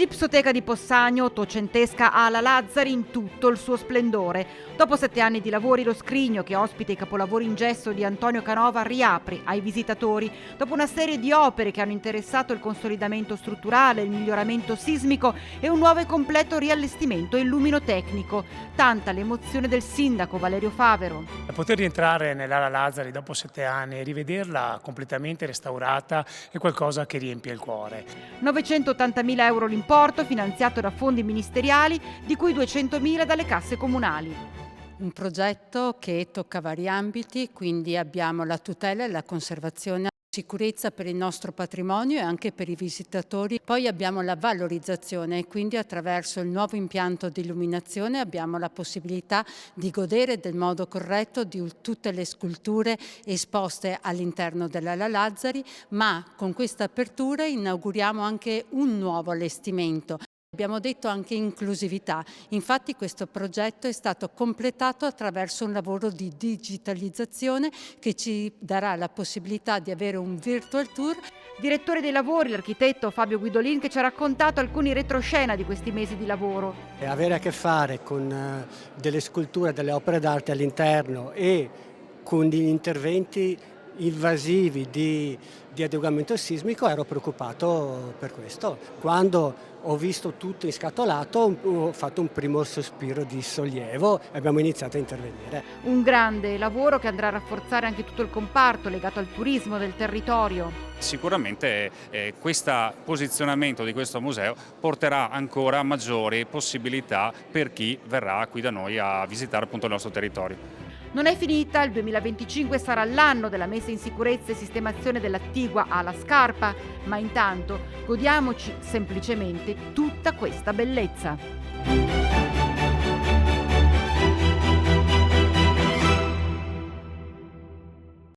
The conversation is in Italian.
Gipsoteca di Possagno, ottocentesca Ala Lazzari in tutto il suo splendore. Dopo 7 anni di lavori, lo scrigno che ospita i capolavori in gesso di Antonio Canova riapre ai visitatori. Dopo una serie di opere che hanno interessato il consolidamento strutturale, il miglioramento sismico e un nuovo e completo riallestimento illumino-tecnico. Tanta l'emozione del sindaco Valerio Favero. Poter rientrare nell'Ala Lazzari dopo 7 anni e rivederla completamente restaurata è qualcosa che riempie il cuore. 980.000 euro l'importo, finanziato da fondi ministeriali, di cui 200.000 dalle casse comunali. Un progetto che tocca vari ambiti, quindi abbiamo la tutela e la conservazione, sicurezza per il nostro patrimonio e anche per i visitatori. Poi abbiamo la valorizzazione e quindi attraverso il nuovo impianto di illuminazione abbiamo la possibilità di godere del modo corretto di tutte le sculture esposte all'interno dell'Ala Lazzari, ma con questa apertura inauguriamo anche un nuovo allestimento. Abbiamo detto anche inclusività, infatti questo progetto è stato completato attraverso un lavoro di digitalizzazione che ci darà la possibilità di avere un virtual tour. Direttore dei lavori, l'architetto Fabio Guidolin, che ci ha raccontato alcuni retroscena di questi mesi di lavoro. Avere a che fare con delle sculture, delle opere d'arte all'interno e con degli interventi invasivi di adeguamento sismico, ero preoccupato per questo. Quando ho visto tutto inscatolato ho fatto un primo sospiro di sollievo e abbiamo iniziato a intervenire. Un grande lavoro che andrà a rafforzare anche tutto il comparto legato al turismo del territorio. Sicuramente questo posizionamento di questo museo porterà ancora maggiori possibilità per chi verrà qui da noi a visitare appunto il nostro territorio. Non è finita, il 2025 sarà l'anno della messa in sicurezza e sistemazione dell'attigua Ala Scarpa, ma intanto godiamoci semplicemente tutta questa bellezza.